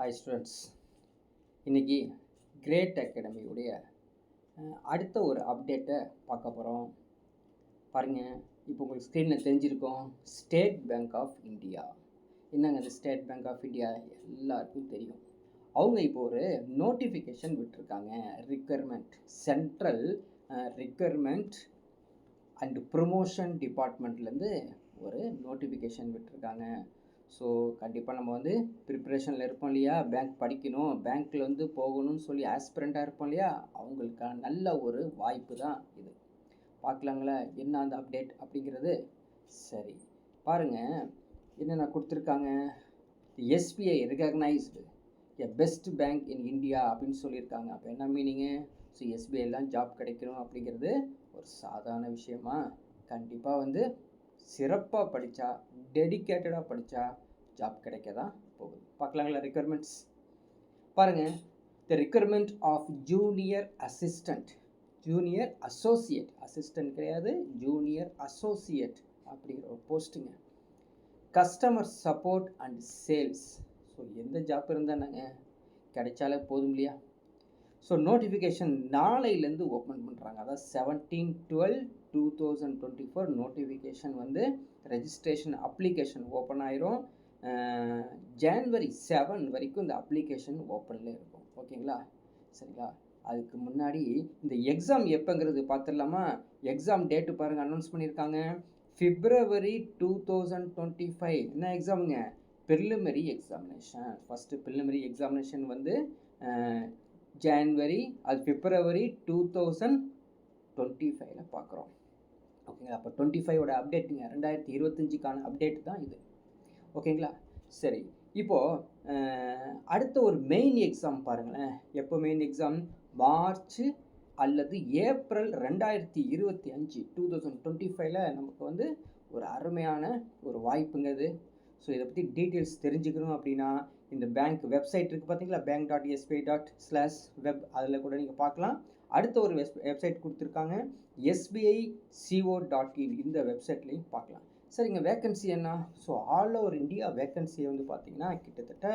Hi students, இன்றைக்கி great அகாடமியுடைய அடுத்த ஒரு அப்டேட்டை பார்க்க போகிறோம். பாருங்கள், இப்போ உங்களுக்கு ஸ்க்ரீனில் தெரிஞ்சிருக்கோம், ஸ்டேட் பேங்க் ஆஃப் இந்தியா. என்னங்க அந்த ஸ்டேட் பேங்க் ஆஃப் இந்தியா எல்லாருக்கும் தெரியும். அவங்க இப்போ ஒரு நோட்டிஃபிகேஷன் விட்டுருக்காங்க. Requirement central requirement and promotion டிபார்ட்மெண்ட்லேருந்து ஒரு நோட்டிஃபிகேஷன் விட்டுருக்காங்க. ஸோ கண்டிப்பாக நம்ம வந்து ப்ரிப்ரேஷனில் இருப்போம் இல்லையா, பேங்க் படிக்கணும், பேங்க்கில் வந்து போகணும்னு சொல்லி ஆஸ்பிரண்ட்டாக இருப்போம் இல்லையா, அவங்களுக்கான நல்ல ஒரு வாய்ப்பு தான் இது. பார்க்கலாங்களா என்ன அந்த அப்டேட் அப்படிங்கிறது? சரி பாருங்கள், என்னென்ன கொடுத்துருக்காங்க. SBI recognised a best bank in India அப்படின்னு சொல்லியிருக்காங்க. அப்போ என்ன மீனிங்கு? ஸோ எஸ்பிஐலாம் ஜாப் கிடைக்கணும் அப்படிங்கிறது ஒரு சாதாரண விஷயமா? கண்டிப்பாக வந்து சிறப்பாக படித்தா, டெடிக்கேட்டடாக படித்தா ஜாப் கிடைக்க தான் போகுது. பார்க்கலாங்களா ரிக்வயர்மெண்ட்ஸ்? பாருங்கள், the requirement of junior assistant, junior associate, assistant கிடையாது, ஜூனியர் அசோசியேட் அப்படிங்கிற ஒரு போஸ்ட்டுங்க. Customer support and sales. So எந்த ஜாப் இருந்தால் நாங்கள் கிடைச்சாலே போதும் இல்லையா? ஸோ நோட்டிஃபிகேஷன் நாளையிலேருந்து ஓப்பன் பண்ணுறாங்க. அதாவது 17/12/2024 நோட்டிஃபிகேஷன் வந்து ரெஜிஸ்ட்ரேஷன் அப்ளிகேஷன் ஓப்பன் ஆயிரும். January 7 வரைக்கும் இந்த அப்ளிகேஷன் ஓப்பனில் இருக்கும். ஓகேங்களா? சரிங்களா? அதுக்கு முன்னாடி இந்த எக்ஸாம் எப்போங்கிறது பார்த்துடலாமா? எக்ஸாம் டேட்டு பாருங்கள், அனௌன்ஸ் பண்ணியிருக்காங்க. February 2025. என்ன எக்ஸாமுங்க? Preliminary examination. First preliminary examination வந்து ஜான்வரி, அது February 2025 பார்க்குறோம். ஓகேங்களா? அப்போ 25ஓட அப்டேட்டுங்க, 2025க்கான அப்டேட் தான் இது. ஓகேங்களா? சரி, இப்போது அடுத்த ஒரு மெயின் எக்ஸாம் பாருங்களேன். எப்போ மெயின் எக்ஸாம்? மார்ச் அல்லது ஏப்ரல் 2025, 2025 நமக்கு வந்து ஒரு அருமையான ஒரு வாய்ப்புங்கிறது. ஸோ இதை பற்றி டீட்டெயில்ஸ் தெரிஞ்சுக்கணும் அப்படின்னா இந்த பேங்க் வெப்சைட் இருக்குது பார்த்தீங்களா, bank.sbi.web, அதில் கூட நீங்கள் பார்க்கலாம். அடுத்த ஒரு வெப்சைட் கொடுத்துருக்காங்க, sbico.in, இந்த வெப்சைட்லேயும் பார்க்கலாம். சரிங்க, வேக்கன்சி என்ன? So all over India vacancy வந்து பார்த்தீங்கன்னா கிட்டத்தட்ட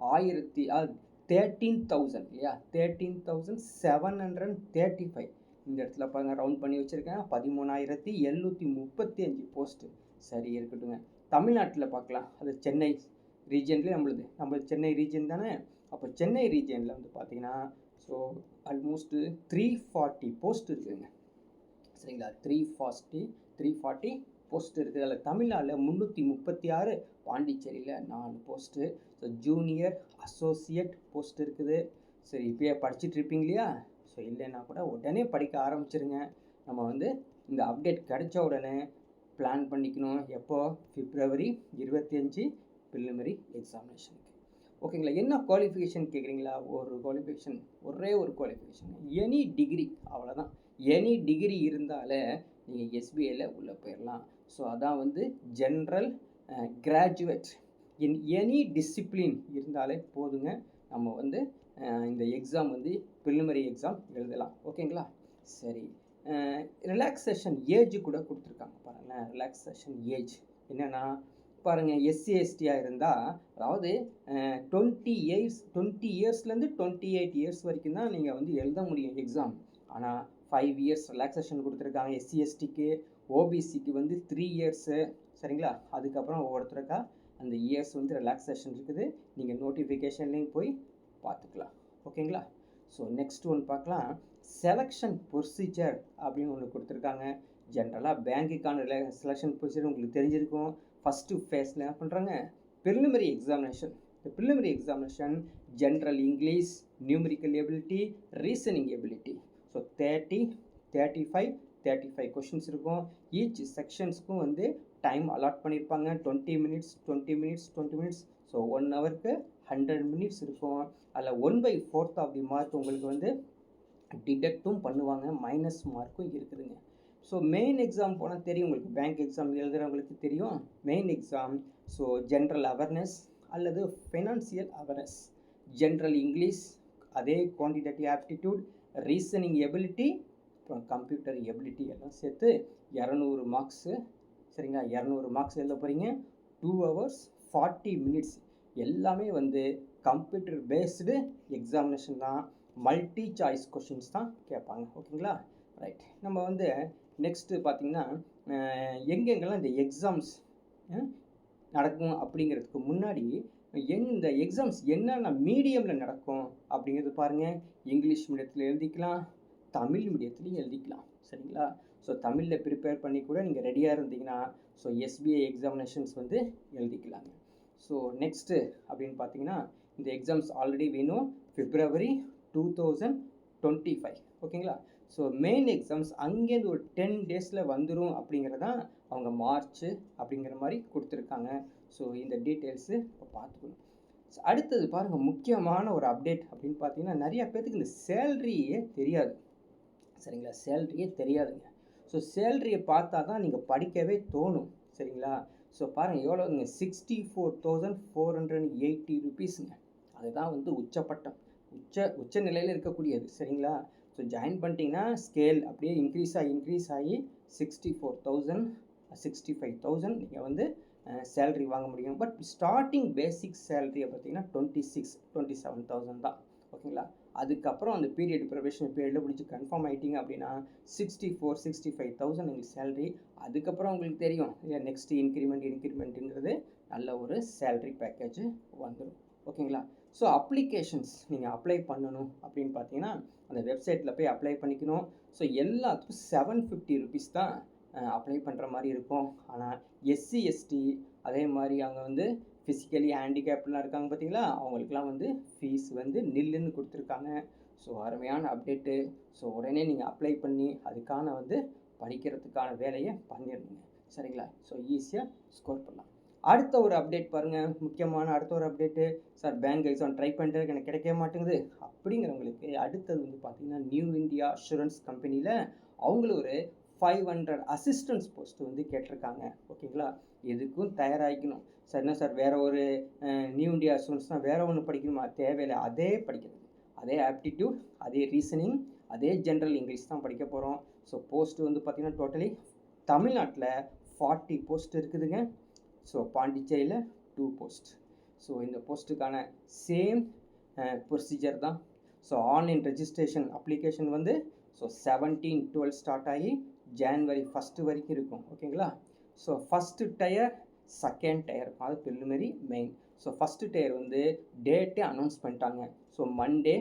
13,000 இல்லையா, 13,735. இந்த இடத்துல பாருங்கள், ரவுண்ட் பண்ணி வச்சுருக்கேன், 13,735 போஸ்ட்டு. சரி இருக்கட்டுங்க. தமிழ்நாட்டில் பார்க்கலாம், அது சென்னை ரீஜன்லேயே நம்ம சென்னை ரீஜன் தானே. அப்போ சென்னை ரீஜனில் வந்து பார்த்தீங்கன்னா ஸோ ஆல்மோஸ்ட்டு 340 போஸ்ட் இருக்குதுங்க. சரிங்களா? 340 போஸ்ட் இருக்குது. அதில் தமிழ்நாட்டில் 336, பாண்டிச்சேரியில் 4 post. So junior associate post இருக்குது. சரி, இப்போயே படிச்சுட்டு இருப்பீங்க இல்லையா? ஸோ இல்லைன்னா கூட உடனே படிக்க ஆரம்பிச்சிருங்க. நம்ம வந்து இந்த அப்டேட் கிடைச்ச உடனே பிளான் பண்ணிக்கணும். எப்போ? February 25 ப்ரிலிமினரி எக்ஸாமினேஷனுக்கு. ஓகேங்களா? என்ன குவாலிஃபிகேஷன் கேட்குறீங்களா? ஒரே ஒரு குவாலிஃபிகேஷன், எனி டிகிரி, அவ்வளோதான். எனி டிகிரி இருந்தாலே நீங்கள் எஸ்பிஐயில் உள்ளே போயிடலாம். ஸோ அதான் வந்து general graduate in any discipline இருந்தாலே போதுங்க. நம்ம வந்து இந்த எக்ஸாம் வந்து ப்ரிலிமினரி எக்ஸாம் எழுதலாம். ஓகேங்களா? சரி, ரிலாக்ஸேஷன் ஏஜ் கூட கொடுத்துருக்காங்க பாருங்களேன். ரிலாக்ஸேஷன் ஏஜ் என்னென்னா பாருங்கள், எஸ்சி எஸ்டியாக இருந்தால், அதாவது 20 இயர்ஸ்லேருந்து 28 இயர்ஸ் வரைக்கும் தான் நீங்கள் வந்து எழுத முடியும் எக்ஸாம். ஆனால் 5 இயர்ஸ் ரிலாக்ஸேஷன் கொடுத்துருக்காங்க எஸ்சி எஸ்டிக்கு. ஓபிசிக்கு வந்து 3 இயர்ஸு. சரிங்களா? அதுக்கப்புறம் ஒவ்வொருத்தருக்கா அந்த இயர்ஸ் வந்து ரிலாக்ஸேஷன் இருக்குது. நீங்கள் நோட்டிஃபிகேஷன்லேயும் போய் பார்த்துக்கலாம். ஓகேங்களா? ஸோ நெக்ஸ்ட் ஒன்று பார்க்கலாம், செலெக்ஷன் ப்ரொசீஜர் அப்படின்னு ஒன்று கொடுத்துருக்காங்க. ஜென்ரலாக பேங்க்குக்கான செலெக்ஷன் ப்ரொசீஜர் உங்களுக்கு தெரிஞ்சிருக்கும். ஃபஸ்ட்டு ஃபேஸில் என்ன பண்ணுறாங்க? Preliminary examination. இந்த preliminary examination general English, numerical ability, reasoning ability. So 30, 35 questions இருக்கும். ஈச் செக்ஷன்ஸ்க்கும் வந்து டைம் அலாட் பண்ணியிருப்பாங்க. 20 மினிட்ஸ். ஸோ 1 ஹவருக்கு 100 மினிட்ஸ் இருக்கும். அதில் 1/4 ஆஃப் தி மார்க் உங்களுக்கு வந்து டிடெக்டும் பண்ணுவாங்க, மைனஸ் மார்க்கும் இருக்குதுங்க. ஸோ மெயின் எக்ஸாம் போனால் தெரியும் உங்களுக்கு, பேங்க் எக்ஸாம் எழுதுகிறவங்களுக்கு தெரியும் main exam. So general awareness அல்லது ஃபைனான்சியல் அவேர்னஸ், ஜென்ரல் இங்கிலீஷ், அதே குவான்டிடேட்டிவ் ஆப்டிடியூட், ரீசனிங் எபிலிட்டி, அப்புறம் கம்ப்யூட்டர் எபிலிட்டி எல்லாம் சேர்த்து 200 மார்க்ஸு. சரிங்களா? 200 மார்க்ஸ் எழுத போகிறீங்க. 2 hours 40 minutes. எல்லாமே வந்து கம்ப்யூட்டர் பேஸ்டு எக்ஸாமினேஷன் தான், மல்டி சாய்ஸ் கொஷின்ஸ் தான் கேட்பாங்க. ஓகேங்களா? ரைட். நம்ம வந்து நெக்ஸ்ட்டு பார்த்தீங்கன்னா எங்கெங்கெல்லாம் இந்த எக்ஸாம்ஸ் நடக்கும் அப்படிங்கிறதுக்கு முன்னாடி இந்த எக்ஸாம்ஸ் என்னென்ன மீடியமில் நடக்கும் அப்படிங்கிறது பாருங்கள். இங்கிலீஷ் மீடியத்தில் எழுதிக்கலாம், தமிழ் மீடியத்துலையும் எழுதிக்கலாம். சரிங்களா? ஸோ தமிழில் ப்ரிப்பேர் பண்ணி கூட நீங்கள் ரெடியாக இருந்தீங்கன்னா ஸோ எஸ்பிஐ எக்ஸாமினேஷன்ஸ் வந்து எழுதிக்கலாங்க. ஸோ நெக்ஸ்ட்டு அப்படின்னு பார்த்தீங்கன்னா இந்த எக்ஸாம்ஸ் ஆல்ரெடி வேணும் February 2025. ஓகேங்களா? ஸோ மெயின் எக்ஸாம்ஸ் அங்கேருந்து ஒரு 10 டேஸில் வந்துடும் அப்படிங்கிறதான் அவங்க மார்ச் அப்படிங்கிற மாதிரி கொடுத்துருக்காங்க. ஸோ இந்த டீட்டெயில்ஸு இப்போ பார்த்துக்கணும். அடுத்தது பாருங்கள், முக்கியமான ஒரு அப்டேட் அப்படின்னு பார்த்தீங்கன்னா நிறையா பேர்த்துக்கு இந்த சேல்ரியே தெரியாது. சரிங்களா? சேல்ரியே தெரியாதுங்க. ஸோ சேல்ரியை பார்த்தா தான் நீங்கள் படிக்கவே தோணும். சரிங்களா? ஸோ பாருங்கள் எவ்வளோங்க, 64,480 rupeesங்க. அதுதான் வந்து உச்சப்பட்டம், உச்ச நிலையில் இருக்கக்கூடியது. சரிங்களா? ஸோ ஜாயின் பண்ணிட்டீங்கன்னா ஸ்கேல் அப்படியே இன்க்ரீஸ் ஆகி 64,000 65,000 நீங்கள் வந்து சேல்ரி வாங்க முடியும். பட் ஸ்டார்டிங் பேசிக் சேலரியை பார்த்தீங்கன்னா 27,000 தான். ஓகேங்களா? அதுக்கப்புறம் அந்த ப்ரொபேஷன் பீரியடில் பிடிச்சி கன்ஃபார்ம் ஆகிட்டீங்க அப்படின்னா 65,000 உங்களுக்கு சேலரி. அதுக்கப்புறம் உங்களுக்கு தெரியும் நெக்ஸ்ட் இன்க்ரிமெண்ட்டுங்கிறது நல்ல ஒரு சேலரி பேக்கேஜ் வந்துடும். ஓகேங்களா? ஸோ அப்ளிகேஷன்ஸ் நீங்கள் அப்ளை பண்ணணும் அப்படின்னு பார்த்தீங்கன்னா அந்த வெப்சைட்டில் போய் அப்ளை பண்ணிக்கணும். ஸோ எல்லாத்துக்கும் 750 rupees தான் அப்ளை பண்ணுற மாதிரி இருக்கும். ஆனால் எஸ்சி எஸ்டி அதே மாதிரி அவங்க வந்து ஃபிசிக்கலி ஹேண்டிகேப்லாம் இருக்காங்க பார்த்தீங்களா, அவங்களுக்குலாம் வந்து ஃபீஸ் வந்து நில்லுன்னு கொடுத்துருக்காங்க. ஸோ அருமையான அப்டேட்டு. ஸோ உடனே நீங்கள் அப்ளை பண்ணி அதுக்கான வந்து படிக்கிறதுக்கான வேலையை பண்ணிடணுங்க. சரிங்களா? ஸோ ஈஸியாக ஸ்கோர் பண்ணலாம். அடுத்த ஒரு அப்டேட் பாருங்கள், முக்கியமான அடுத்த ஒரு update. Sir bank exam try பண்ணுறதுக்கு எனக்கு கிடைக்கவே மாட்டேங்குது அப்படிங்கிறவங்களுக்கு அடுத்தது வந்து பார்த்திங்கன்னா நியூ இந்தியா அஷூரன்ஸ் கம்பெனியில் அவங்களும் ஒரு 500 அசிஸ்டன்ஸ் போஸ்ட் வந்து கேட்டிருக்காங்க. ஓகேங்களா? எதுக்கும் தயாராகிக்கணும். சார் என்ன சார் வேறு ஒரு நியூ இந்தியா அஷூரன்ஸ்னால் வேறு ஒன்று படிக்கணுமா? தேவையில்லை, அதே படிக்கிறது, அதே ஆப்டிடியூட், அதே ரீசனிங், அதே ஜென்ரல் இங்கிலீஷ் தான் படிக்க போகிறோம். ஸோ போஸ்ட் வந்து பார்த்திங்கன்னா டோட்டலி தமிழ்நாட்டில் 40 போஸ்ட் இருக்குதுங்க. ஸோ பாண்டிச்சேரியில் 2 போஸ்ட். ஸோ இந்த போஸ்ட்டுக்கான சேம் ப்ரொசீஜர் தான். ஸோ ஆன்லைன் ரெஜிஸ்ட்ரேஷன் அப்ளிகேஷன் வந்து ஸோ 17/12 ஸ்டார்ட் ஆகி January 1 வரைக்கும் இருக்கும். ஓகேங்களா? So first tier, second tier, அது preliminary, main. So first tier வந்து டேட்டே அனௌன்ஸ் பண்ணிட்டாங்க. ஸோ மண்டே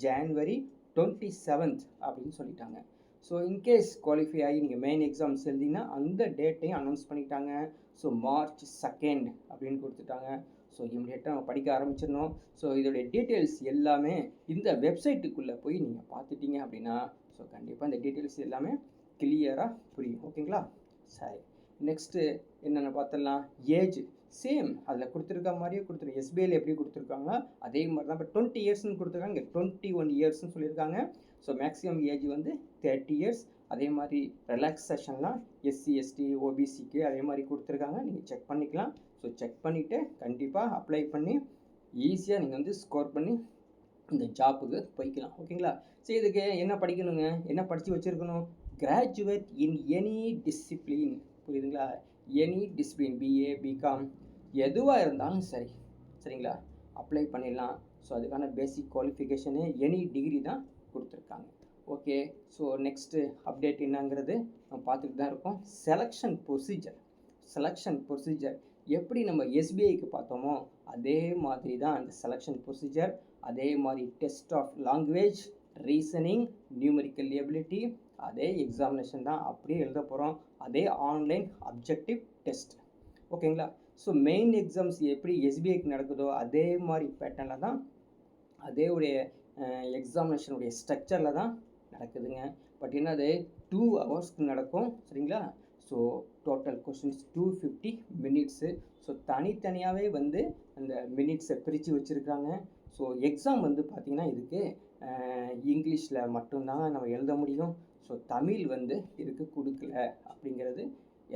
January 27 அப்படின்னு சொல்லிட்டாங்க. ஸோ இன்கேஸ் குவாலிஃபை ஆகி நீங்கள் மெயின் எக்ஸாம்ஸ் எழுதிங்கன்னா அந்த டேட்டையும் அனௌன்ஸ் பண்ணிட்டாங்க. ஸோ March 2 அப்படின்னு கொடுத்துட்டாங்க. ஸோ இமிடியேட்டாக நம்ம படிக்க ஆரம்பிச்சிடணும். ஸோ இதோடைய டீட்டெயில்ஸ் எல்லாமே இந்த வெப்சைட்டுக்குள்ளே போய் நீங்கள் பார்த்துட்டீங்க அப்படின்னா ஸோ கண்டிப்பாக இந்த டீட்டெயில்ஸ் எல்லாமே கிளியராக புரியும். ஓகேங்களா? சரி, நெக்ஸ்ட்டு என்னென்ன பார்த்துடலாம். ஏஜ் சேம் அதில் கொடுத்துருக்க மாதிரியே கொடுத்துருங்க. எஸ்பிஐயில் எப்படி கொடுத்துருக்காங்க அதே மாதிரி தான். இப்போ 20 இயர்ஸ்ன்னு கொடுத்துருக்காங்க, இங்கே 21 இயர்ஸ்ன்னு சொல்லியிருக்காங்க. ஸோ மேக்ஸிமம் ஏஜ் வந்து 30 இயர்ஸ். அதே மாதிரி ரிலாக்ஸேஷன்லாம் எஸ்சி எஸ்டி ஓபிசிக்கு அதே மாதிரி கொடுத்துருக்காங்க. நீங்கள் செக் பண்ணிக்கலாம். ஸோ செக் பண்ணிவிட்டு கண்டிப்பாக அப்ளை பண்ணி ஈஸியாக நீங்கள் வந்து ஸ்கோர் பண்ணி இந்த ஜாப்புக்கு போய்க்கலாம். ஓகேங்களா? ஸோ இதுக்கு என்ன படிக்கணுங்க, என்ன படித்து வச்சுருக்கணும்? Graduate in any discipline. புரியுதுங்களா? எனி டிசிப்ளின், பிஏ பிகாம் எதுவாக இருந்தாலும் சரி. சரிங்களா? அப்ளை பண்ணிடலாம். ஸோ அதுக்கான பேசிக் குவாலிஃபிகேஷனு எனி டிகிரி தான் கொடுத்துருக்காங்க. ஓகே, ஸோ நெக்ஸ்ட்டு அப்டேட் என்னங்கிறது நம்ம பார்த்துட்டு தான் இருக்கோம். செலெக்ஷன் ப்ரொசீஜர் எப்படி நம்ம எஸ்பிஐக்கு பார்த்தோமோ அதே மாதிரி தான் அந்த செலெக்ஷன் ப்ரொசீஜர். அதே மாதிரி test of language, reasoning, numerical ability, அதே எக்ஸாமினேஷன் தான் அப்படியே எழுத போகிறோம். அதே ஆன்லைன் அப்ஜெக்டிவ் டெஸ்ட். ஓகேங்களா? ஸோ மெயின் எக்ஸாம்ஸ் எப்படி எஸ்பிஐக்கு நடக்குதோ அதே மாதிரி பேட்டர்னில் தான் அதே உடைய எக்ஸாமினேஷனுடைய ஸ்ட்ரக்சரில் தான் நடக்குதுங்க. பட் என்னது 2 ஹவர்ஸ்க்கு நடக்கும். சரிங்களா? So total questions 250 minutes. So தனித்தனியாகவே வந்து அந்த மினிட்ஸை பிரித்து வச்சுருக்காங்க. ஸோ எக்ஸாம் வந்து பார்த்திங்கன்னா இதுக்கு இங்கிலீஷில் மட்டும்தான் நம்ம எழுத முடியும். ஸோ தமிழ் வந்து இதுக்கு கொடுக்கல அப்படிங்கிறது,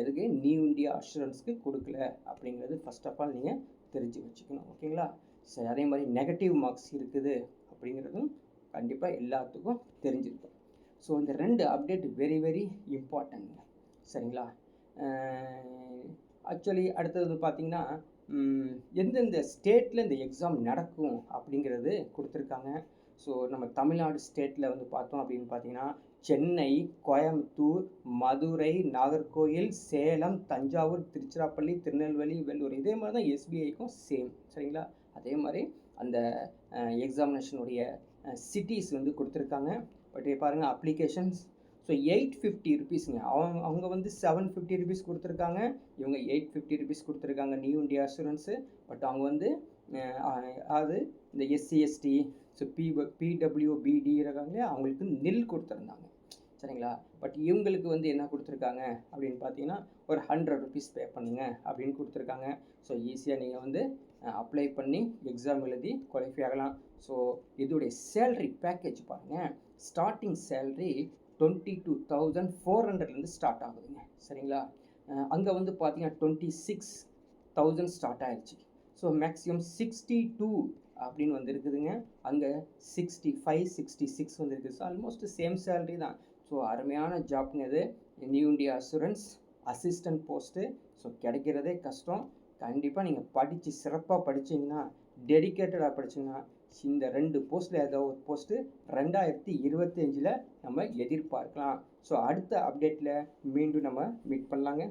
எதுக்கு நியூ இந்தியா அஷூரன்ஸ்க்கு கொடுக்கல அப்படிங்கிறது ஃபஸ்ட் ஆஃப் ஆல் நீங்கள் தெரிஞ்சு வச்சுக்கணும். ஓகேங்களா? சரி, அதே மாதிரி நெகட்டிவ் மார்க்ஸ் இருக்குது அப்படிங்கிறதும் கண்டிப்பாக எல்லாத்துக்கும் தெரிஞ்சிருக்கும். ஸோ இந்த 2 அப்டேட் வெரி வெரி இம்பார்ட்டன்ட்ங்க. சரிங்களா? ஆக்சுவலி அடுத்தது பார்த்திங்கன்னா எந்தெந்த ஸ்டேட்டில் இந்த எக்ஸாம் நடக்கும் அப்படிங்கிறது கொடுத்துருக்காங்க. ஸோ நம்ம தமிழ்நாடு ஸ்டேட்டில் வந்து பார்த்தோம் அப்படின்னு பார்த்தீங்கன்னா சென்னை, கோயம்புத்தூர், மதுரை, நாகர்கோயில், சேலம், தஞ்சாவூர், திருச்சிராப்பள்ளி, திருநெல்வேலி, வெள்ளூர். இதே மாதிரி தான் எஸ்பிஐக்கும் சேம். சரிங்களா? அதே மாதிரி அந்த எக்ஸாமினேஷனுடைய சிட்டிஸ் வந்து கொடுத்துருக்காங்க. பட் பாருங்கள் அப்ளிகேஷன்ஸ். ஸோ 850 ருபீஸுங்க. அவங்க வந்து 750 ருபீஸ் கொடுத்துருக்காங்க. இவங்க 850 ருபீஸ் கொடுத்துருக்காங்க நியூ இண்டியா அஷூரன்ஸு. பட் அவங்க வந்து அது இந்த எஸ்சி எஸ்டி ஸோ பிடபிள்யூபிடி இருக்காங்க இல்லையா, அவங்களுக்கு நில் கொடுத்துருந்தாங்க. சரிங்களா? பட் இவங்களுக்கு வந்து என்ன கொடுத்துருக்காங்க அப்படின்னு பார்த்தீங்கன்னா ஒரு 100 ருபீஸ் பே பண்ணுங்க அப்படின்னு கொடுத்துருக்காங்க. ஸோ ஈஸியாக நீங்கள் வந்து அப்ளை பண்ணி எக்ஸாம் எழுதி குவாலிஃபை ஆகலாம். ஸோ இதோடைய சேலரி பேக்கேஜ் பாருங்கள். ஸ்டார்டிங் சேலரி 22,400லேருந்து ஸ்டார்ட் ஆகுதுங்க. சரிங்களா? அங்கே வந்து பார்த்தீங்கன்னா 26,000 ஸ்டார்ட் ஆயிடுச்சு. ஸோ மேக்ஸிமம் 62 அப்படின்னு வந்து இருக்குதுங்க. அங்கே 65, 66 வந்து இருக்குது. ஸோ ஆல்மோஸ்ட் சேம் சேலரி தான். ஸோ அருமையான ஜாப்ங்க இது. New India assurance assistant post. So கிடைக்கிறதே கஷ்டம். கண்டிப்பாக நீங்கள் படித்து சிறப்பாக படித்தீங்கன்னா, டெடிக்கேட்டடாக படிச்சிங்கன்னா இந்த 2 போஸ்ட்டில் ஏதோ ஒரு போஸ்ட்டு 2025 நம்ம எதிர்பார்க்கலாம். ஸோ அடுத்த அப்டேட்டில் மீண்டும் நம்ம மீட் பண்ணலாங்க.